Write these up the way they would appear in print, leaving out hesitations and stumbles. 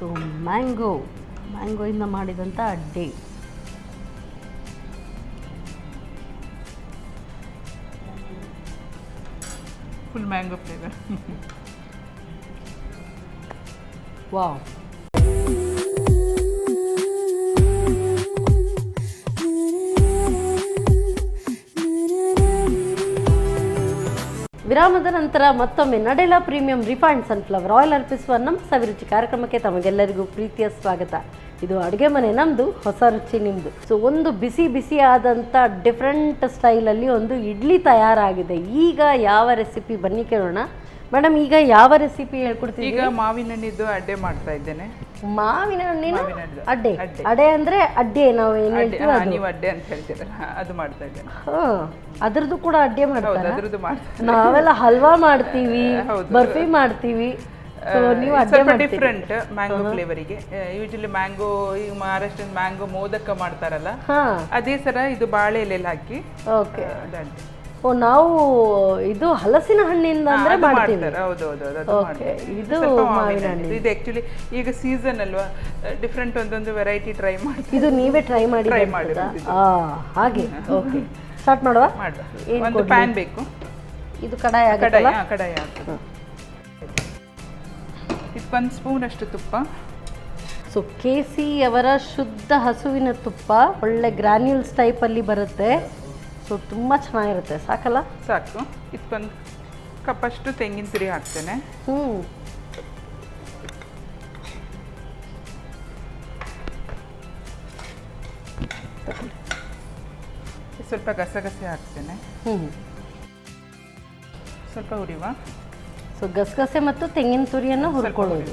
So ಮ್ಯಾಂಗೋಯಿಂದ ಮಾಡಿದಂಥ ಅಡ್ಡೆ. Full mango flavour. ವಾವ್. ವಿರಾಮದ ನಂತರ ಮತ್ತೊಮ್ಮೆ ನಡೆಲ ಪ್ರೀಮಿಯಂ ರಿಫೈನ್ಡ್ ಸನ್ಫ್ಲವರ್ ಆಯಿಲ್ ಅರ್ಪಿಸುವ ನಮ್ಮ ಸವಿರುಚಿ ಕಾರ್ಯಕ್ರಮಕ್ಕೆ ತಮಗೆಲ್ಲರಿಗೂ ಪ್ರೀತಿಯ ಸ್ವಾಗತ. ಇದು ಅಡುಗೆ ಮನೆ ನಮ್ಮದು, ಹೊಸ ರುಚಿ ನಿಮ್ಮದು. ಸೊ ಒಂದು ಬಿಸಿ ಆದಂಥ ಡಿಫ್ರೆಂಟ್ ಸ್ಟೈಲಲ್ಲಿ ಒಂದು ಇಡ್ಲಿ ತಯಾರಾಗಿದೆ. ಈಗ ಯಾವ ರೆಸಿಪಿ ಬನ್ನಿ ಕೇಳೋಣ. ಮೇಡಮ್, ಈಗ ಯಾವ ರೆಸಿಪಿ ಹೇಳ್ಕೊಡ್ತೀವಿ? ಈಗ ಮಾವಿನ ಹಣ್ಣಿದ್ದು ಅಡ್ಡೆ ಮಾಡ್ತಾ ಇದ್ದೇನೆ. ಮಾವಿನ ಹಣ್ಣಿನ ಅಡ್ಡೆ. ಅಡ್ಡೆ ಅಂದ್ರೆ ಅಡ್ಡೆ ನಾವು ಏನು ಹೇಳ್ತೀವಿ ಅದು. ನೀವು ಅಡ್ಡೆ ಅಂತ ಹೇಳ್ತೀರಲ್ಲ, ಅದು ಮಾಡ್ತಾ ಇದ್ದೇನೆ. ಅದ್ರದ್ದು ಕೂಡ ಅಡ್ಡೆ ಮಾಡ್ತಾರೆ. ಅದ್ರದ್ದು ಮಾಡ್ತಾ ನಾವೆಲ್ಲ ಹಲ್ವಾ ಮಾಡ್ತೀವಿ, ಬರ್ಫಿ ಮಾಡ್ತೀವಿ. ಸ್ವಲ್ಪ ಡಿಫ್ರೆಂಟ್ ಮ್ಯಾಂಗೋ ಫ್ಲೇವರಿಗೆ. ಯೂಶಲಿ ಮ್ಯಾಂಗೋ, ಈಗ ಮಹಾರಾಷ್ಟ್ರದ ಮ್ಯಾಂಗೋ ಮೋದಕ ಮಾಡ್ತಾರಲ್ಲ, ಅದೇ ತರ ಇದು ಬಾಳೆ ಎಲೆಯಲ್ಲಿ ಹಾಕಿ. ಓಕೆ. ಓ, ನಾವು ಇದು ಹಲಸಿನ ಹಣ್ಣಿಂದ ಅಂದ್ರೆ ಮಾಡ್ತೀವಿ. ಇದು ಮಾವಿನ ಹಣ್ಣು. ಇದು ಆಕ್ಚುಲಿ ಈಗ ಸೀಸನ್ ಅಲ್ವಾ, ಡಿಫ್ರೆಂಟ್ ಒಂದೊಂದು ವೆರೈಟಿ ಟ್ರೈ ಮಾಡ್ತೀವಿ. ಇದು ನೀವೇ ಟ್ರೈ ಮಾಡಿ ಹಾಗೆ. ಓಕೆ, ಸ್ಟಾರ್ಟ್ ಮಾಡುವ. ಒಂದು ಪ್ಯಾನ್ ಬೇಕು. ಇದು ಕಡಾಯಿ ಕಡಾಯಿ ಆಗ್ತದೆ. ಇದಕ್ಕೊಂದು ಸ್ಪೂನ್ ಅಷ್ಟು ತುಪ್ಪ. ಸೊ KC ಅವರ ಶುದ್ಧ ಹಸುವಿನ ತುಪ್ಪ, ಒಳ್ಳೆ ಗ್ರಾನ್ಯೂಲ್ಸ್ ಟೈಪಲ್ಲಿ ಬರುತ್ತೆ. ಸೊ ತುಂಬ ಚೆನ್ನಾಗಿರುತ್ತೆ. ಸಾಕಲ್ಲ? ಸಾಕು. ಇದಕ್ಕೊಂದು ಕಪ್ಪಷ್ಟು ತೆಂಗಿನ ತುರಿ ಹಾಕ್ತೇನೆ. ಸ್ವಲ್ಪ ಗಸಗಸೆ ಹಾಕ್ತೇನೆ. ಸ್ವಲ್ಪ ಹುರಿವ. ಸೊ ಗಸಗಸೆ ಮತ್ತು ತೆಂಗಿನ ತುರಿಯನ್ನು ಹುರ್ಕೊಳ್ಳೋದು.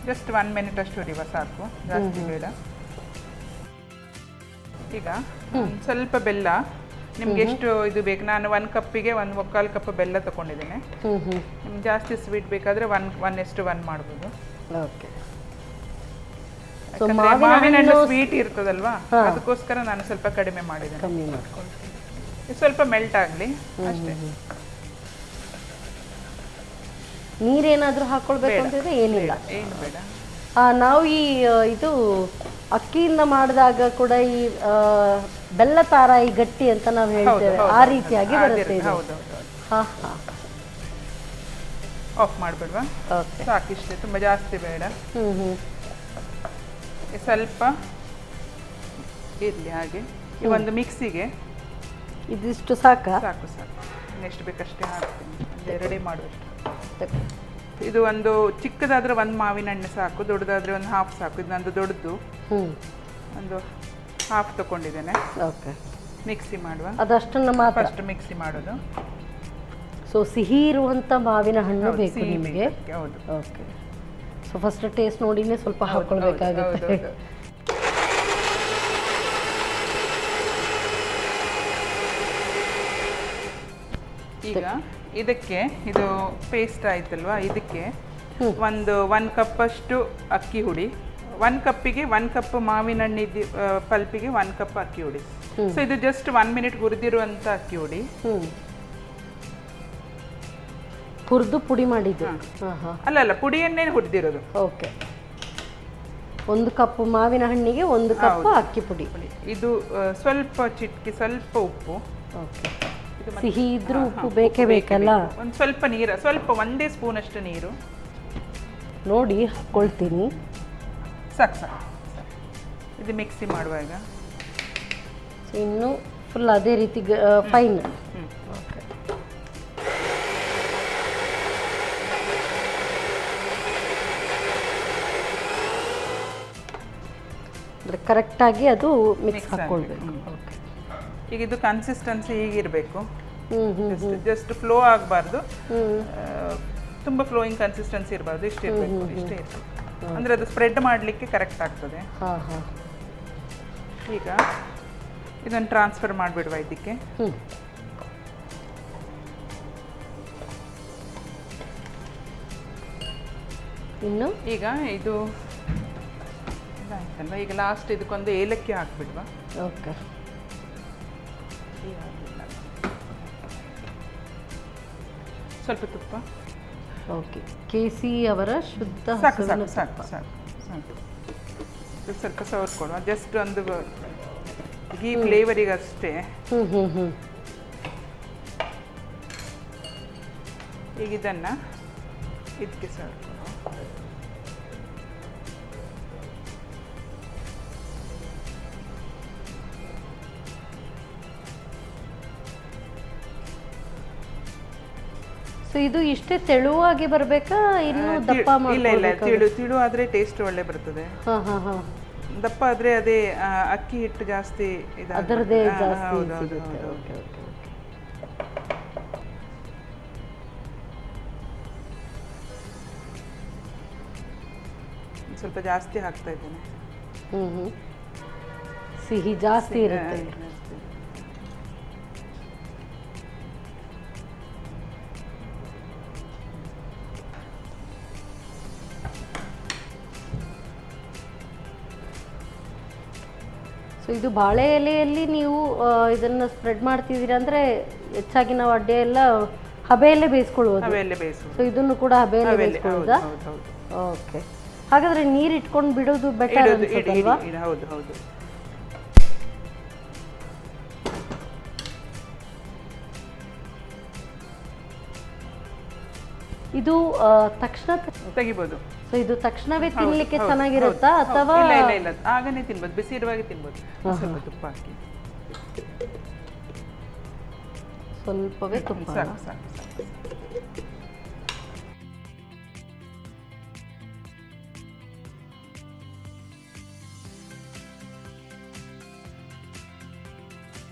ಜಸ್ಟ್ 1 ಮಿನಿಟ್ ಅಷ್ಟು ಹುರಿವ, ಸಾಕು, ಜಾಸ್ತಿ ಬೇಡ. ಈಗ ಸ್ವಲ್ಪ ಬೆಲ್ಲ, ನಿಮ್ಗೆ ಎಷ್ಟು ಇದು ಬೇಕು. ನಾನು 1 ಕಪ್ಪಿಗೆ 1 ಕಪ್ ಬೆಲ್ಲ ತಗೊಂಡಿದ್ದೇನೆ. ನಿಮ್ಗೆ ಜಾಸ್ತಿ ಸ್ವೀಟ್ ಬೇಕಾದ್ರೆ 1:1 ಮಾಡ್ಬೋದು. ಮಾವಿನ ಹಣ್ಣು ಸ್ವೀಟ್ ಇರ್ತದಲ್ವಾ, ಅದಕ್ಕೋಸ್ಕರ ನಾನು ಸ್ವಲ್ಪ ಕಡಿಮೆ ಮಾಡಿದ್ದೇನೆ. ಸ್ವಲ್ಪ ಮೆಲ್ಟ್ ಆಗಲಿ ಅಷ್ಟೇ. ನೀರೇನಾದ್ರೂ ಹಾಕೊಳ್ಬೇಕು ಅಂತಿದ್ರೆ ಏನಿಲ್ಲ, ಏನು ಬೇಡ. ನಾವು ಈ ಇದು ಅಕ್ಕಿಯಿಂದ ಮಾಡಿದಾಗ ಕೂಡ ಈ ಬೆಲ್ಲ ತಾರಾಯಿ ಗಟ್ಟಿ ಅಂತ ನಾವು ಹೇಳ್ತೇವೆ, ಆ ರೀತಿಯಾಗಿ ಬರುತ್ತೆ ಇದು. ಆಫ್ ಮಾಡ್ಬಿಡ್ವಾ? ಸಾಕಿಷ್ಟೇ, ತುಂಬಾ ಜಾಸ್ತಿ ಬೇಡ. ಸ್ವಲ್ಪ ಇರ್ಲಿ ಹಾಗೆ. ಈ ಒಂದು ಮಿಕ್ಸಿಗೆ ಇದಿಷ್ಟು ಸಾಕು. ಎಷ್ಟು ಬೇಕಷ್ಟೇ ಹಾಕ್ತೀನಿ, ರೆಡಿ ಮಾಡುವಷ್ಟು. ಇದು ಒಂದು ಚಿಕ್ಕದಾದ್ರೆ 1 ಮಾವಿನ ಹಣ್ಣು ಸಾಕು, ದೊಡ್ಡದಾದ್ರೆ 1 ಹಾಫ್ ಸಾಕು. ಇದು ನಂದು ದೊಡ್ಡದು, ಒಂದು ಹಾಫ್ ತಗೊಂಡಿದ್ದೇನೆ. ಓಕೆ, ಮಿಕ್ಸಿ ಮಾಡುವ. ಅದಷ್ಟನ್ನು ಮಾತ್ರ ಫಸ್ಟ್ ಮಿಕ್ಸಿ ಮಾಡೋದು. ಸೊ ಸಿಹಿ ಇರುವಂಥ ಮಾವಿನ ಹಣ್ಣು ಬೇಕು ನಿಮಗೆ? ಹೌದು. ಓಕೆ. ಸೊ ಫಸ್ಟ್ ಟೇಸ್ಟ್ ನೋಡಿನೇ ಸ್ವಲ್ಪ ಹಾಕೊಳ್ಬೇಕಾಗುತ್ತೆ. ಈಗ ಇದಕ್ಕೆ ಇದು ಪೇಸ್ಟ್ ಆಯ್ತಲ್ವಾ, ಇದಕ್ಕೆ ಒಂದು 1 ಕಪ್ ಅಷ್ಟು ಅಕ್ಕಿ ಹುಡಿ. 1 ಕಪ್ಪಿಗೆ 1 ಕಪ್ ಮಾವಿನ ಹಣ್ಣಿದ್ದು ಪಲ್ಪಿಗೆ 1 ಕಪ್ ಅಕ್ಕಿ ಹುಡಿ. ಸೊ ಇದು ಜಸ್ಟ್ 1 ಮಿನಿಟ್ ಹುರಿದಿರುವಂತ ಅಕ್ಕಿ ಹುಡಿ. ಹುರಿದು ಪುಡಿ ಮಾಡಿದ್ದು? ಅಲ್ಲ, ಪುಡಿಯನ್ನೇ ಹುರಿದಿರೋದು. ಓಕೆ. 1 ಕಪ್ ಮಾವಿನ ಹಣ್ಣಿಗೆ 1 ಕಪ್ ಅಕ್ಕಿ ಪುಡಿ. ಇದು ಸ್ವಲ್ಪ ಚಿಟ್ಕಿ, ಸ್ವಲ್ಪ ಉಪ್ಪು. ಓಕೆ. ಸಿಹಿ ಇದ್ರೂ ಉಪ್ಪು ಬೇಕೇ ಬೇಕಲ್ಲ. ಒಂದು ಸ್ವಲ್ಪ ನೀರು, ಸ್ವಲ್ಪ 1 ಸ್ಪೂನ್ ಅಷ್ಟು ನೀರು ನೋಡಿ ಹಾಕ್ಕೊಳ್ತೀನಿ. ಸಾಕು. ಇದು ಮಿಕ್ಸಿ ಮಾಡುವಾಗ ಇನ್ನು ಫುಲ್ ಅದೇ ರೀತಿ ಫೈನ್. ಓಕೆ. ಅಂದರೆ ಕರೆಕ್ಟಾಗಿ ಅದು ಮಿಕ್ಸ್ ಹಾಕ್ಕೊಳ್ಬೇಕು. ಓಕೆ. ಈಗ ಇದು ಕನ್ಸಿಸ್ಟೆನ್ಸಿ ಹೀಗಿರಬೇಕು. ಜಸ್ಟ್ ಫ್ಲೋ ಆಗಬಾರ್ದು, ತುಂಬ ಫ್ಲೋಯಿಂಗ್ ಕನ್ಸಿಸ್ಟೆನ್ಸಿ ಇರಬಾರ್ದು. ಇಷ್ಟೇ ಇರಬೇಕು. ಅಂದರೆ ಅದು ಸ್ಪ್ರೆಡ್ ಮಾಡಲಿಕ್ಕೆ ಕರೆಕ್ಟ್ ಆಗ್ತದೆ. ಈಗ ಇದನ್ನು ಟ್ರಾನ್ಸ್ಫರ್ ಮಾಡಿಬಿಡುವ ಇದಕ್ಕೆ. ಇನ್ನು ಈಗ ಇದು ಇದಾಯ್ತಲ್ವ, ಈಗ ಲಾಸ್ಟ್ ಇದಕ್ಕೊಂದು ಏಲಕ್ಕಿ ಹಾಕ್ಬಿಡ್ವಾ? ಓಕೆ. ಸ್ವಲ್ಪ ತುಪ್ಪ. ಓಕೆ. KC ಅವರ ಶುದ್ಧ ಸಾಕು. ಸಾಕು. ಇದು ಸ್ವಲ್ಪ ಸವರ್ಕೊಡುವ, ಜಸ್ಟ್ ಒಂದು ಗೀ ಫ್ಲೇವರಿಗೆ ಅಷ್ಟೇ. ಈಗ ಇದನ್ನು ಇದಕ್ಕೆ ಸವರ್ಕೊಡುವ. ಸೊ ಇದು ಇಷ್ಟೇ ತೆಳುವಾಗಿ ಬರಬೇಕಾ ಇನ್ನು ದಪ್ಪ ಇಲ್ಲ ಇಲ್ಲ, ತಿಳು ಆದರೆ ಟೇಸ್ಟ್ ಒಳ್ಳೆ ಬರ್ತದೆ. ದಪ್ಪ ಆದರೆ ಅದೇ ಅಕ್ಕಿ ಹಿಟ್ಟು ಜಾಸ್ತಿ ಅದರದೇ ಸ್ವಲ್ಪ ಜಾಸ್ತಿ ಹಾಕ್ತಾ ಇದ್ದೇನೆ. ಸಿಹಿ ಜಾಸ್ತಿ ಇರುತ್ತೆ. ಸೊ ಇದು ಬಾಳೆ ಎಲೆಯಲ್ಲಿ ನೀವು ಇದನ್ನು ಸ್ಪ್ರೆಡ್ ಮಾಡ್ತಿದ್ದೀರಾ ಅಂದರೆ ಹೆಚ್ಚಾಗಿ ನಾವು ಅಡ್ಡೆ ಎಲ್ಲ ಹಬೆಯಲ್ಲೇ ಬೇಯಿಸ್ಕೊಳ್ಳೋದು. ಸೊ ಇದನ್ನು ಕೂಡ ಹಬೆಯಲ್ಲೇ ಬೇಯಿಸ್ಕೊಳ್ಳೋದಾ? ಓಕೆ, ಹಾಗಾದ್ರೆ ನೀರು ಇಟ್ಕೊಂಡು ಬಿಡೋದು ಬೆಟರ್ ಅನ್ಸುತ್ತಲ್ವಾ? ಹೌದು ಹೌದು. ಇದು ತಕ್ಷಣ ತೆಗಿಬೋದು. ಸೊ ಇದು ತಕ್ಷಣವೇ ತಿನ್ಲಿಕ್ಕೆ ಚೆನ್ನಾಗಿರುತ್ತಾ ಅಥವಾ? ಇಲ್ಲ ಇಲ್ಲ ಇಲ್ಲ, ಆಗನೇ ತಿನ್ಬೋದು, ಬಿಸಿ ಇರುವಾಗ ತಿನ್ಬೋದು. ಸ್ವಲ್ಪ ತುಪ್ಪ ಹಾಕಿ, ಸ್ವಲ್ಪವೇ ತುಪ್ಪ. ಸಾಕು ಸಾಕು ಸಾಕು.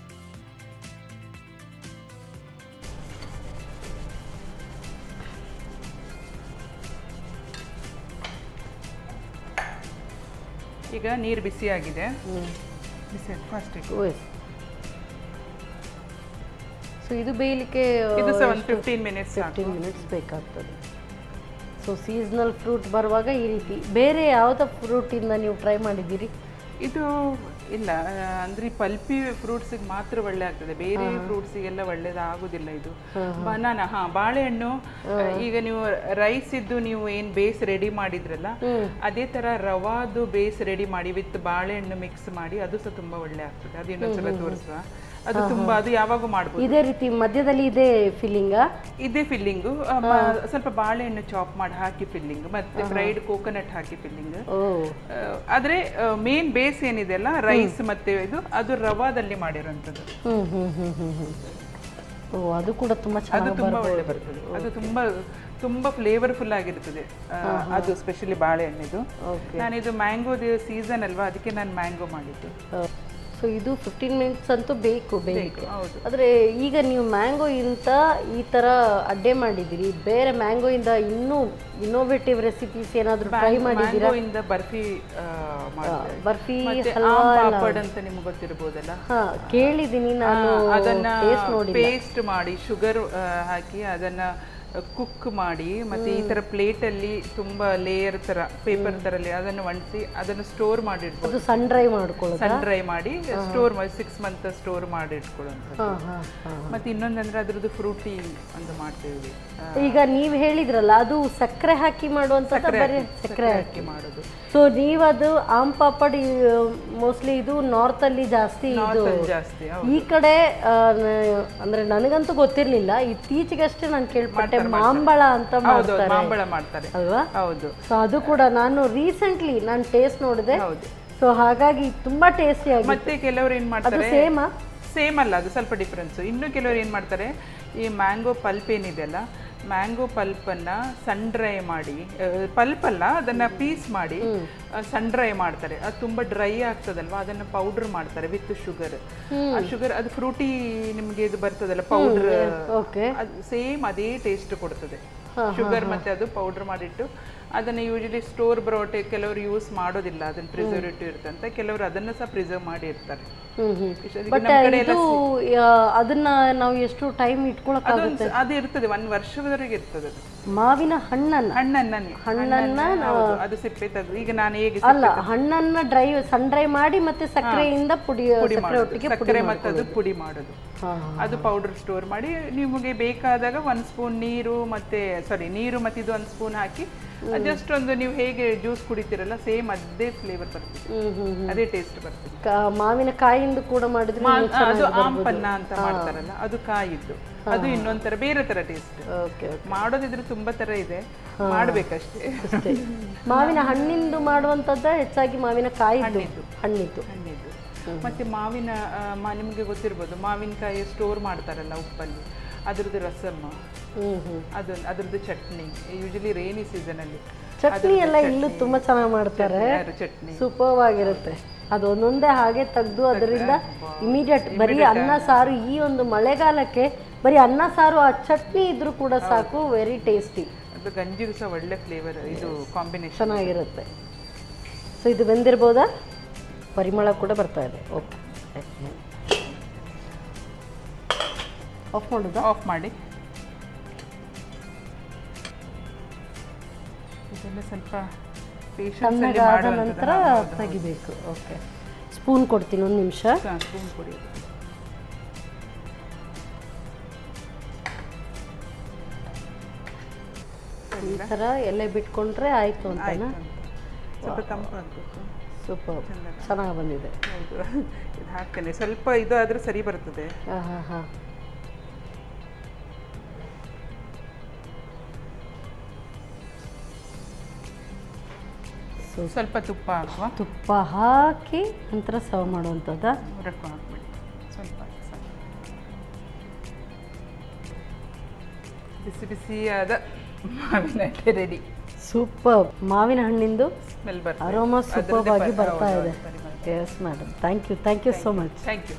ಈಗ ನೀರು ಬಿಸಿಯಾಗಿದೆ, ಬಿಸಿ ಫಾಸ್ಟಿಗೆ. ಸೊ ಇದು ಬೇಯಲಿಕ್ಕೆ ಇದು ಸಹ ಒಂದು 15 ಮಿನಿಟ್ಸ್ 15 ಮಿನಿಟ್ಸ್ ಬೇಕಾಗ್ತದೆ. ಸೊ ಸೀಸನಲ್ ಫ್ರೂಟ್ ಬರುವಾಗ ಈ ರೀತಿ. ಬೇರೆ ಯಾವುದೋ ಫ್ರೂಟಿಂದ ನೀವು ಟ್ರೈ ಮಾಡಿದ್ದೀರಿ? ಇದು ಇಲ್ಲ, ಅಂದ್ರೆ ಪಲ್ಪಿ ಫ್ರೂಟ್ಸಿಗೆ ಮಾತ್ರ ಒಳ್ಳೆ ಆಗ್ತದೆ, ಬೇರೆ ಫ್ರೂಟ್ಸಿಗೆಲ್ಲ ಒಳ್ಳೇದಾಗೋದಿಲ್ಲ ಇದು. ಬನಾನಾ, ಬಾಳೆಹಣ್ಣು. ಈಗ ನೀವು ರೈಸ್ ಇದ್ದು ನೀವು ಏನು ಬೇಸ್ ರೆಡಿ ಮಾಡಿದ್ರಲ್ಲ, ಅದೇ ತರ ರವಾದು ಬೇಸ್ ರೆಡಿ ಮಾಡಿ ವಿತ್ ಬಾಳೆಹಣ್ಣು ಮಿಕ್ಸ್ ಮಾಡಿ ಅದು ಸಹ ತುಂಬಾ ಒಳ್ಳೆ ಆಗ್ತದೆ. ಅದು ಇನ್ನೊಂದ್ಸಲ ತೋರಿಸುವ. ಅದು ತುಂಬಾ, ಅದು ಯಾವಾಗೂ ಮಾಡ್ಬೋದು. ಇದೇ ರೀತಿ ಮಧ್ಯದಲ್ಲಿ ಇದೇ ಫಿಲ್ಲಿಂಗಾ? ಇದೇ ಫಿಲ್ಲಿಂಗು. ಸ್ವಲ್ಪ ಬಾಳೆಹಣ್ಣು ಚಾಪ್ ಮಾಡಿ ಹಾಕಿ ಫಿಲ್ಲಿಂಗ್, ಮತ್ತೆ ಫ್ರೈಡ್ ಕೋಕೋನಟ್ ಹಾಕಿ ಫಿಲ್ಲಿಂಗ್. ಆದ್ರೆ ಮೇನ್ ಬೇಸ್ ಏನಿದೆ ಅಲ್ಲ, ರೈಸ್ ಮತ್ತೆ ಇದು, ಅದು ರವಾದಲ್ಲಿ ಮಾಡಿರೋಂಥದ್ದು. ಅದು ಕೂಡ ತುಂಬಾ ಅದು ತುಂಬಾ ಒಳ್ಳೆ ಬರ್ತದೆ. ಅದು ತುಂಬಾ ತುಂಬಾ ಫ್ಲೇವರ್ಫುಲ್ ಆಗಿರ್ತದೆ ಅದು, ಸ್ಪೆಷಲಿ ಬಾಳೆಹಣ್ಣಿದು. ನಾನಿದು ಮ್ಯಾಂಗೋದು ಸೀಸನ್ ಅಲ್ವಾ, ಅದಕ್ಕೆ ನಾನು ಮ್ಯಾಂಗೋ ಮಾಡಿದ್ದು. ಸೊ ಇದು 15 ಮಿನಿಟ್ಸ್ ಅಂತೂ ಬೇಕು. ಆದರೆ ಈಗ ನೀವು ಮ್ಯಾಂಗೋ ಇಂತ ಈ ಥರ ಅಡ್ಡೆ ಮಾಡಿದ್ದೀರಿ, ಬೇರೆ ಮ್ಯಾಂಗೋ ಇಂದ ಇನ್ನೂ ಇನ್ನೋವೇಟಿವ್ ರೆಸಿಪೀಸ್ ಏನಾದರೂ ಟ್ರೈ ಮಾಡಿದ್ದೀರಾ? ಇಂದ ಬರ್ಫಿ ಬರ್ಫಿ ಪಾಪಡ್ ಅಂತ ನಿಮ್ಗೆ ಗೊತ್ತಿರಬಹುದಲ್ಲ? ಕೇಳಿದ್ದೀನಿ ನಾನು. ಅದನ್ನ ಪೇಸ್ಟ್ ಮಾಡಿ ಶುಗರ್ ಹಾಕಿ ಅದನ್ನ ಕುಕ್ ಮಾಡಿ, ಮತ್ತೆ ಈ ತರ ಪ್ಲೇಟ್ ಅಲ್ಲಿ ತುಂಬಾ ಲೇಯರ್ ತರ ಪೇಪರ್ ತರಲ್ಲಿ ಅದನ್ನು ಅಂಟಿಸಿ ಅದನ್ನು ಸ್ಟೋರ್ ಮಾಡಿ ಇಟ್ಕೊಳ್ಳೋದು. ಸನ್ ಡ್ರೈ ಮಾಡ್ಕೊಳ್ಳೋದು. ಸನ್ ಡ್ರೈ ಮಾಡಿ ಸ್ಟೋರ್ ಮಾಡಿ 6 ಮಂತ್ ಸ್ಟೋರ್ ಮಾಡಿ ಇಟ್ಕೊಳ್ಳೋದು. ಮತ್ತೆ ಇನ್ನೊಂದಂದ್ರೆ ಅದ್ರದ್ದು ಫ್ರೂಟಿ ಅಂತ ಮಾಡ್ತೇವೆ. ಈಗ ನೀವು ಹೇಳಿದ್ರಲ್ಲ, ಅದು ಸಕ್ಕರೆ ಹಾಕಿ ಮಾಡುವಂಥದ್ದು? ಬರೀ ಸಕ್ಕರೆ ಹಾಕಿ ಮಾಡೋದು. ಸೊ ನೀವದು ಆಮ್ ಪಾಪಡ್ ಮೋಸ್ಟ್ಲಿ ಇದು ನಾರ್ತ್ ಅಲ್ಲಿ ಜಾಸ್ತಿ, ಈ ಕಡೆ ಅಂದ್ರೆ ನನಗಂತೂ ಗೊತ್ತಿರ್ಲಿಲ್ಲ, ಇತ್ತೀಚೆಗಷ್ಟೇ ನಾನು ಕೇಳ್ಪಟ್ಟೆ ಮಾಂಬಳ ಅಂತ ಮಾಡ್ತಾರೆ ಅಲ್ವಾ? ಹೌದು. ಸೊ ಅದು ಕೂಡ ನಾನು ರೀಸೆಂಟ್ಲಿ ನಾನು ಟೇಸ್ಟ್ ನೋಡಿದೆ. ಸೊ ಹಾಗಾಗಿ ತುಂಬಾ ಟೇಸ್ಟಿ ಆಗಿದೆ. ಮತ್ತೆ ಕೆಲವರು ಏನ್ ಮಾಡ್ತಾರೆ, ಸೇಮ್ ಅಲ್ಲ, ಅದು ಸ್ವಲ್ಪ ಡಿಫ್ರೆನ್ಸ್. ಇನ್ನು ಕೆಲವರು ಏನ್ ಮಾಡ್ತಾರೆ, ಈ ಮ್ಯಾಂಗೋ ಪಲ್ಪ್ ಏನಿದೆಯಲ್ಲ, ಮ್ಯಾಂಗೋ ಪಲ್ಪನ್ನು ಸನ್ ಡ್ರೈ ಮಾಡಿ, ಪಲ್ಪ್ ಅಲ್ಲ ಅದನ್ನ ಪೀಸ್ ಮಾಡಿ ಸನ್ ಡ್ರೈ ಮಾಡ್ತಾರೆ. ಅದು ತುಂಬಾ ಡ್ರೈ ಆಗ್ತದಲ್ವಾ, ಅದನ್ನ ಪೌಡರ್ ಮಾಡ್ತಾರೆ ವಿತ್ ಶುಗರ್. ಆ ಶುಗರ್ ಅದು ಫ್ರೂಟಿ ನಿಮ್ಗೆ ಇದು ಬರ್ತದಲ್ಲ ಪೌಡರ್, ಸೇಮ್ ಅದೇ ಟೇಸ್ಟ್ ಕೊಡ್ತದೆ. ಶುಗರ್ ಮತ್ತೆ ಅದು ಪೌಡರ್ ಮಾಡಿಟ್ಟು ಅದನ್ನ ಯೂಶಲಿ ಸ್ಟೋರ್ ಬ್ರೋಟೆ ಕೆಲವರು ಯೂಸ್ ಮಾಡೋದಿಲ್ಲ, ಅದನ್ನ ಪ್ರಿಸರ್ವೇಟಿವ್ ಇರ್ತಂತ, ಕೆಲವರು ಅದನ್ನ ಸಹ ಪ್ರಿಸರ್ವ್ ಮಾಡಿ ಇರ್ತಾರೆ. ಬಟ್ ಇದು ಅದನ್ನ ನಾವು ಎಷ್ಟು ಟೈಮ್ ಇಟ್ಕೊಳ್ಳೋಕ್ಕಾಗುತ್ತೆ? ಅದು ಇರ್ತದೆ, 1 ವರ್ಷದವರೆಗೆ ಇರ್ತದೆ. ಮಾವಿನ ಹಣ್ಣನ್ನ ಅದು ಸಿಪ್ಪೆ ತೆಗೆದು, ಈಗ ನಾನು ಹೇಗೆ ಅಲ್ಲ, ಹಣ್ಣನ್ನ ಸನ್ ಡ್ರೈ ಮಾಡಿ ಮತ್ತೆ ಸಕ್ಕರೆಯಿಂದ ಸಕ್ಕರೆ ಮತ್ತೆ ಅದು ಪುಡಿ ಮಾಡೋದು, ಅದು ಪೌಡರ್ ಸ್ಟೋರ್ ಮಾಡಿ ನಿಮಗೆ ಬೇಕಾದಾಗ 1 ಸ್ಪೂನ್ ನೀರು ಮತ್ತೆ ಇದು 1 ಸ್ಪೂನ್ ಹಾಕಿ ಜಸ್ಟ್ ಒಂದು ನೀವು ಹೇಗೆ ಜ್ಯೂಸ್ ಕುಡಿತೀರಲ್ಲ ಸೇಮ್ ಅದೇ ಫ್ಲೇವರ್ ಬರ್ತದೆ, ಅದೇ ಟೇಸ್ಟ್ ಬರ್ತದೆ. ಮಾವಿನಕಾಯಿಂದ ಕೂಡ ಮಾಡಿದ್ರೆ ಅದು ಆಂಪನ್ನ ಅಂತ ಮಾಡ್ತಾರಲ್ಲ, ಅದು ಕಾಯಿದ್ದು, ಅದು ಇನ್ನೊಂಥರ ಬೇರೆ ತರ ಟೇಸ್ಟ್. ಮಾಡೋದಿದ್ರೆ ತುಂಬಾ ತರ ಇದೆ, ಮಾಡ್ಬೇಕಷ್ಟೇ. ಮಾವಿನ ಹಣ್ಣಿಂದು ಮಾಡುವಂತದ್ದ ಹೆಚ್ಚಾಗಿ ಮಾವಿನಕಾಯಿ ಹಣ್ಣಿದ್ದು. ಮತ್ತೆ ಮಾವಿನ ನಿಮ್ಗೆ ಗೊತ್ತಿರ್ಬೋದು, ಮಾವಿನಕಾಯಿ ಸ್ಟೋರ್ ಮಾಡ್ತಾರಲ್ಲ ಉಪ್ಪಲ್ಲಿ, ಅದ್ರದ್ದು ರಸಮ್ಮ, ಅದ್ರದ್ದು ಚಟ್ನಿ, ಯೂಶಲಿ ರೇನಿ ಸೀಸನ್ ಅಲ್ಲಿ ಚಟ್ನಿ ಎಲ್ಲ ಇಲ್ಲೂ ತುಂಬಾ ಚೆನ್ನಾಗಿ ಮಾಡ್ತಾರೆ. ಚಟ್ನಿ ಸೂಪರ್ ಆಗಿರುತ್ತೆ. ಅದು ಒಂದೊಂದೇ ಹಾಗೆ ತೆಗೆದು ಅದರಿಂದ ಇಮಿಡಿಯೇಟ್ ಬರೀ ಅನ್ನ ಸಾರು, ಈ ಒಂದು ಮಳೆಗಾಲಕ್ಕೆ ಬರೀ ಅನ್ನ ಸಾರು ಆ ಚಟ್ನಿ ಇದ್ರೂ ಕೂಡ ಸಾಕು, ವೆರಿ ಟೇಸ್ಟಿ. ಅದು ಗಂಜಿಗೂ ಸಹ ಒಳ್ಳೆ ಫ್ಲೇವರ್, ಇದು ಕಾಂಬಿನೇಷನ್ ಚೆನ್ನಾಗಿರುತ್ತೆ. ಸೊ ಇದು ಬೆಂದಿರ್ಬೋದಾ? ಪರಿಮಳ ಕೂಡ ಬರ್ತಾ ಇದೆ. ಓಕೆ, ಆಫ್ ಮಾಡೋದಾ? ಆಫ್ ಮಾಡಿ. ಇದೆಲ್ಲ ಸ್ವಲ್ಪ ತಣ್ಣಗಾದ ನಂತರ ತೆಗಿಬೇಕು. ಓಕೆ, ಸ್ಪೂನ್ ಕೊಡ್ತೀನಿ, ಒಂದು ನಿಮಿಷ. ಸ್ಪೂನ್ ಕೊಡಿ. ಈ ಥರ ಎಲೆ ಬಿಟ್ಕೊಂಡ್ರೆ ಆಯಿತು ಅಂತನಾ? ಸ್ವಲ್ಪ ತಂಪಾಗಬೇಕು. ಸೂಪರ್, ಚೆನ್ನಾಗಿ ಬಂದಿದೆ. ಹೌದು, ಇದು ಹಾಕ್ತೇನೆ. ಸ್ವಲ್ಪ ಇದು ಆದರೂ ಸರಿ ಬರ್ತದೆ. ಹಾಂ ಹಾಂ ಹಾಂ. ಸ್ವಲ್ಪ ತುಪ್ಪ ಹಾಕುವ. ತುಪ್ಪ ಹಾಕಿ ನಂತರ ಸರ್ವ್ ಮಾಡುವಂಥದ್ದ? ಹಾಕ್ಬಿಡಿ ಸ್ವಲ್ಪ. ಬಿಸಿ ಬಿಸಿಯಾದ ಮಾವಿನ ಹಣ್ಣು ರೆಡಿ. ಸೂಪರ್, ಮಾವಿನ ಹಣ್ಣಿಂದು ಸ್ಮೆಲ್ ಬರ್ತದೆ, ಅರೋಮಾ ಸೂಪರ್ ಆಗಿ ಬರ್ತಾ ಇದೆ. Yes madam, thank you so much. Thank you.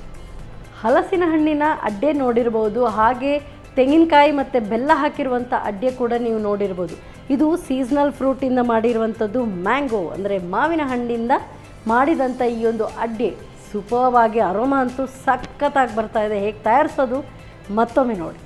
ಹಲಸಿನ ಹಣ್ಣಿನ ಅಡ್ಡೆ ನೋಡಿರ್ಬೋದು, ಹಾಗೆ ತೆಂಗಿನಕಾಯಿ ಮತ್ತು ಬೆಲ್ಲ ಹಾಕಿರುವಂಥ ಅಡ್ಡೆ ಕೂಡ ನೀವು ನೋಡಿರ್ಬೋದು. ಇದು ಸೀಸ್ನಲ್ ಫ್ರೂಟಿಂದ ಮಾಡಿರುವಂಥದ್ದು, ಮ್ಯಾಂಗೋ ಅಂದರೆ ಮಾವಿನ ಹಣ್ಣಿಂದ ಮಾಡಿದಂಥ ಈ ಒಂದು ಅಡ್ಡೆ ಸೂಪರ್ ಆಗಿ ಅರೋಮಾ ಅಂತೂ ಸಖತ್ತಾಗಿ ಬರ್ತಾ ಇದೆ. ಹೇಗೆ ತಯಾರಿಸೋದು ಮತ್ತೊಮ್ಮೆ ನೋಡಿ.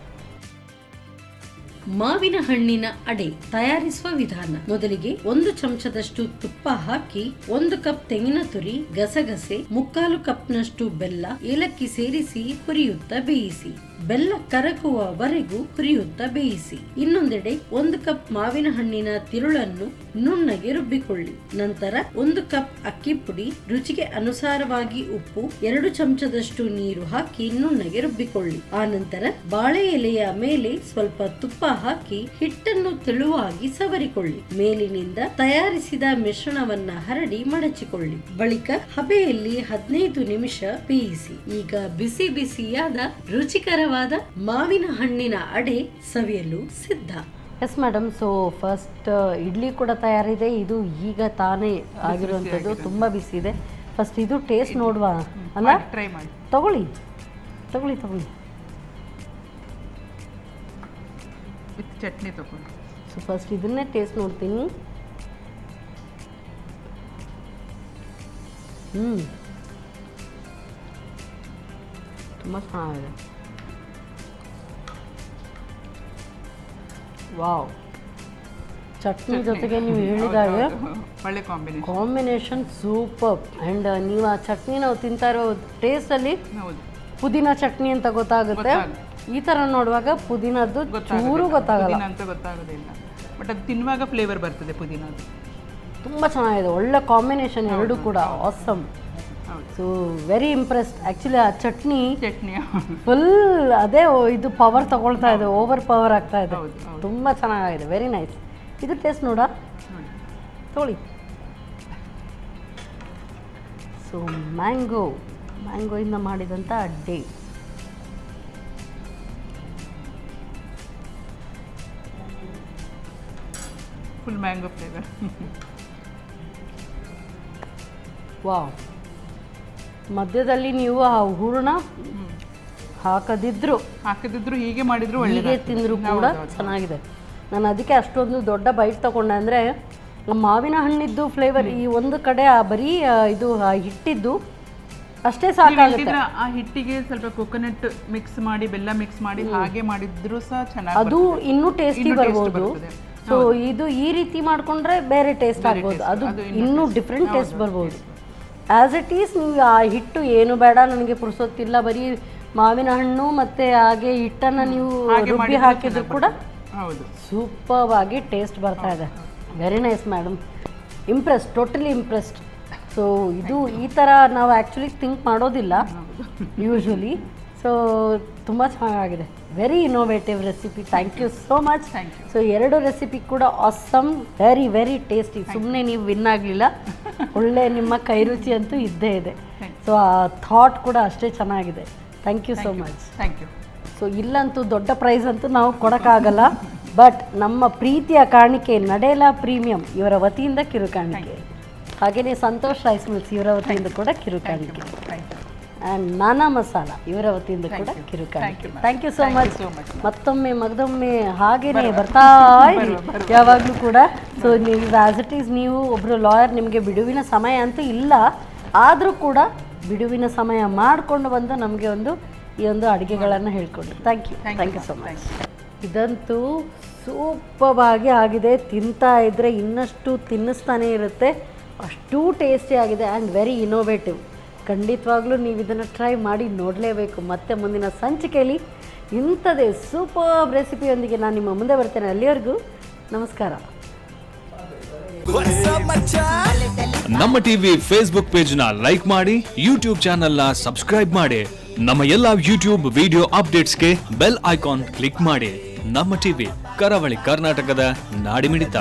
ಮಾವಿನ ಹಣ್ಣಿನ ಅಡೆ ತಯಾರಿಸುವ ವಿಧಾನ: ಮೊದಲಿಗೆ 1 ಚಮಚದಷ್ಟು ತುಪ್ಪ ಹಾಕಿ 1 ಕಪ್ ತೆಂಗಿನ ತುರಿ, ಗಸಗಸೆ, 3/4 ಕಪ್ನಷ್ಟು ಬೆಲ್ಲ, ಏಲಕ್ಕಿ ಸೇರಿಸಿ ಹುರಿಯುತ್ತಾ ಬೇಯಿಸಿ. ಬೆಲ್ಲ ಕರಗುವವರೆಗೂ ಹುರಿಯುತ್ತಾ ಬೇಯಿಸಿ. ಇನ್ನೊಂದೆಡೆ 1 ಕಪ್ ಮಾವಿನ ಹಣ್ಣಿನ ತಿರುಳನ್ನು ನುಣ್ಣಗೆ ರುಬ್ಬಿಕೊಳ್ಳಿ. ನಂತರ 1 ಕಪ್ ಅಕ್ಕಿ ಪುಡಿ, ರುಚಿಗೆ ಅನುಸಾರವಾಗಿ ಉಪ್ಪು, 2 ಚಮಚದಷ್ಟು ನೀರು ಹಾಕಿ ನುಣ್ಣಗೆ ರುಬ್ಬಿಕೊಳ್ಳಿ. ಆ ನಂತರ ಬಾಳೆ ಎಲೆಯ ಮೇಲೆ ಸ್ವಲ್ಪ ತುಪ್ಪ ಹಾಕಿ ಹಿಟ್ಟನ್ನು ತೆಳುವಾಗಿ ಸವರಿಕೊಳ್ಳಿ. ಮೇಲಿನಿಂದ ತಯಾರಿಸಿದ ಮಿಶ್ರಣವನ್ನ ಹರಡಿ ಮಡಚಿಕೊಳ್ಳಿ. ಬಳಿಕ ಹಬೆಯಲ್ಲಿ 15 ನಿಮಿಷ ಬೇಯಿಸಿ. ಈಗ ಬಿಸಿ ಬಿಸಿಯಾದ ರುಚಿಕರವಾದ ಮಾವಿನ ಹಣ್ಣಿನ ಅಡೆ ಸವಿಯಲು ಸಿದ್ಧ. Yes madam, so first idli ಕೂಡ ತಯಾರಿದೆ. ಇದು ಈಗ ತಾನೇ ಆಗಿರುವಂಥದ್ದು, ತುಂಬ ಬಿಸಿ ಇದೆ. ಫಸ್ಟ್ ಇದು ಟೇಸ್ಟ್ ನೋಡುವ ಅಲ್ಲ? ಟ್ರೈ ಮಾಡಿ. ತಗೊಳ್ಳಿ. ವಿತ್ ಚಟ್ನಿ ತಗೊಳ್ಳಿ. ಸೊ ಫಸ್ಟ್ ಇದನ್ನೇ ಟೇಸ್ಟ್ ನೋಡ್ತೀನಿ. ತುಂಬ ಚೆನ್ನಾಗಿದೆ. ವಾವ್, ಚಟ್ನಿ ಜೊತೆಗೆ ನೀವು ಹೇಳಿದಾಗೆ ಒಳ್ಳೆ ಕಾಂಬಿನೇಷನ್ ಸೂಪರ್. ಆ್ಯಂಡ್ ನೀವು ಆ ಚಟ್ನಿ ನಾವು ತಿಂತಾ ಇರೋ ಟೇಸ್ಟಲ್ಲಿ ಪುದೀನ ಚಟ್ನಿ ಅಂತ ಗೊತ್ತಾಗುತ್ತೆ. ಈ ಥರ ನೋಡುವಾಗ ಪುದೀನದ್ದು ಚೂರು ಗೊತ್ತಾಗಲ್ಲ ಅಂತ ಗೊತ್ತಾಗೋದಿಲ್ಲ, ಬಟ್ ಅದು ತಿನ್ನುವಾಗ ಫ್ಲೇವರ್ ಬರ್ತದೆ ಪುದೀನದ್ದು. ತುಂಬ ಚೆನ್ನಾಗಿದೆ, ಒಳ್ಳೆ ಕಾಂಬಿನೇಷನ್ ಎರಡೂ ಕೂಡ. Awesome. So very impressed. Actually ಆ ಚಟ್ನಿ ಫುಲ್ ಅದೇ ಇದು ಪವರ್ ತಗೊಳ್ತಾ ಇದೆ, ಓವರ್ ಪವರ್ ಆಗ್ತಾ ಇದೆ. ತುಂಬ ಚೆನ್ನಾಗಿದೆ, ವೆರಿ ನೈಸ್. ಇದು ಟೇಸ್ಟ್ ನೋಡ ತೊಗೊಳ್ಳಿ. ಸೊ ಮ್ಯಾಂಗೋಯಿಂದ ಮಾಡಿದಂಥ ಅಡ್ಡೆ. Full mango flavour. ವಾವ್, ಮಧ್ಯದಲ್ಲಿ ನೀವು ಆ ಹೂರಣ ಹಾಕದಿದ್ರು ಹೀಗೆ ಮಾಡಿದ್ರು ಹೀಗೆ ತಿಂದರೂ ಕೂಡ ಚೆನ್ನಾಗಿದೆ. ನಾನು ಅದಕ್ಕೆ ಅಷ್ಟೊಂದು ದೊಡ್ಡ ಬೈಟ್ ತಗೊಂಡೆ. ಅಂದರೆ ಮಾವಿನ ಹಣ್ಣಿದ್ದು ಫ್ಲೇವರ್ ಈ ಒಂದು ಕಡೆ ಆ ಬರೀ ಇದು ಹಿಟ್ಟಿದ್ದು ಅಷ್ಟೇ ಸಾಕಾಗುತ್ತೆ. ಆ ಹಿಟ್ಟಿಗೆ ಸ್ವಲ್ಪ ಕೊಕೊನಟ್ ಮಿಕ್ಸ್ ಮಾಡಿ, ಬೆಲ್ಲ ಮಿಕ್ಸ್ ಮಾಡಿ ಹಾಗೆ ಮಾಡಿದ್ರು ಸಹ ಚೆನ್ನಾಗಿ, ಅದು ಇನ್ನೂ ಟೇಸ್ಟಿ ಬರ್ಬೋದು. ಸೊ ಇದು ಈ ರೀತಿ ಮಾಡಿಕೊಂಡ್ರೆ ಬೇರೆ ಟೇಸ್ಟ್ ಆಗ್ಬೋದು, ಅದು ಇನ್ನೂ ಡಿಫ್ರೆಂಟ್ ಟೇಸ್ಟ್ ಬರ್ಬೋದು. ಆ್ಯಸ್ ಇಟ್ ಈಸ್ ನೀವು ಆ ಹಿಟ್ಟು ಏನು ಬೇಡ, ನನಗೆ ಪುರ್ಸೊತ್ತಿಲ್ಲ, ಬರೀ ಮಾವಿನ ಹಣ್ಣು ಮತ್ತು ಹಾಗೆ ಹಿಟ್ಟನ್ನು ನೀವು ರುಬ್ಬಿ ಹಾಕಿದ್ರು ಕೂಡ ಸೂಪರ್ ಆಗಿ ಟೇಸ್ಟ್ ಬರ್ತಾ ಇದೆ. Very nice madam, impressed, totally impressed. So ಇದು ಈ ಥರ ನಾವು ಆ್ಯಕ್ಚುಲಿ ಥಿಂಕ್ ಮಾಡೋದಿಲ್ಲ ಯೂಶ್ವಲಿ. ಸೊ ತುಂಬ ಚೆನ್ನಾಗಿದೆ, very innovative recipe. Thank you so much. So 2 recipe ಕೂಡ ಆಸಮ್, ವೆರಿ ವೆರಿ ಟೇಸ್ಟಿ. ಸುಮ್ಮನೆ ನೀವು ವಿನ್ ಆಗಲಿಲ್ಲ, ಒಳ್ಳೆ ನಿಮ್ಮ ಕೈ ರುಚಿ ಅಂತೂ ಇದ್ದೇ ಇದೆ. ಸೊ ಆ ಥಾಟ್ ಕೂಡ ಅಷ್ಟೇ ಚೆನ್ನಾಗಿದೆ. Thank you so much. Thank you. So ಇಲ್ಲಂತೂ ದೊಡ್ಡ ಪ್ರೈಸ್ ಅಂತೂ ನಾವು ಕೊಡೋಕ್ಕಾಗಲ್ಲ, ಬಟ್ ನಮ್ಮ ಪ್ರೀತಿಯ ಕಾಣಿಕೆ ನಡೆಯಲ ಪ್ರೀಮಿಯಂ ಇವರ ವತಿಯಿಂದ ಕಿರುಕಾಣಿಕೆ, ಹಾಗೆಯೇ ಸಂತೋಷ್ ರೈಸ್ ಮಿಲ್ಸ್ ಇವರ ವತಿಯಿಂದ ಕೂಡ ಕಿರುಕಾಣಿಕೆ, ಆ್ಯಂಡ್ ನಾನಾ ಮಸಾಲ ಇವರ ವತಿಯಿಂದ ಕೂಡ ಕಿರುಕಾಣಿಕೆ. Thank you so much. ಮಗದೊಮ್ಮೆ ಹಾಗೇನೆ ಬರ್ತಾ ಇರಿ ಯಾವಾಗಲೂ ಕೂಡ. ಸೊ ನೀವು ಆ್ಯಸ್ ಇಟ್ ಈಸ್ ನೀವು ಒಬ್ಬರು ಲಾಯರ್, ನಿಮಗೆ ಬಿಡುವಿನ ಸಮಯ ಅಂತೂ ಇಲ್ಲ, ಆದರೂ ಕೂಡ ಬಿಡುವಿನ ಸಮಯ ಮಾಡಿಕೊಂಡು ಬಂದು ನಮಗೆ ಈ ಒಂದು ಅಡುಗೆಗಳನ್ನು ಹೇಳ್ಕೊಡಿ. Thank you so much. ಇದಂತೂ ಸೂಪರ್ ಆಗಿ ಆಗಿದೆ, ತಿಂತಾ ಇದ್ದರೆ ಇನ್ನಷ್ಟು ತಿನ್ನಿಸ್ತಾನೆ ಇರುತ್ತೆ, ಅಷ್ಟೂ ಟೇಸ್ಟಿ ಆಗಿದೆ ಆ್ಯಂಡ್ ವೆರಿ ಇನೋವೇಟಿವ್. ಖಂಡಿತವಾಗ್ಲೂ ನೀವು ಇದನ್ನು ಟ್ರೈ ಮಾಡಿ ನೋಡಲೇಬೇಕು. ಮತ್ತೆ ಮುಂದಿನ ಸಂಚಿಕೆಯಲ್ಲಿ ಇಂಥದೇ ಸೂಪರ್ ರೆಸಿಪಿಯೊಂದಿಗೆ ನಾನು ನಿಮ್ಮ ಮುಂದೆ ಬರ್ತೇನೆ. ಅಲ್ಲಿವರೆಗೂ ನಮಸ್ಕಾರ. ನಮ್ಮ ಟಿವಿ ಫೇಸ್ಬುಕ್ ಪೇಜ್ ನ ಲೈಕ್ ಮಾಡಿ, ಯೂಟ್ಯೂಬ್ ಚಾನೆಲ್ ನ ಸಬ್ಸ್ಕ್ರೈಬ್ ಮಾಡಿ, ನಮ್ಮ ಎಲ್ಲಾ ಯೂಟ್ಯೂಬ್ ವಿಡಿಯೋ ಅಪ್ಡೇಟ್ಸ್ಗೆ ಬೆಲ್ ಐಕಾನ್ ಕ್ಲಿಕ್ ಮಾಡಿ. ನಮ್ಮ ಟಿವಿ, ಕರಾವಳಿ ಕರ್ನಾಟಕದ ನಾಡಿಮಿಡಿತ.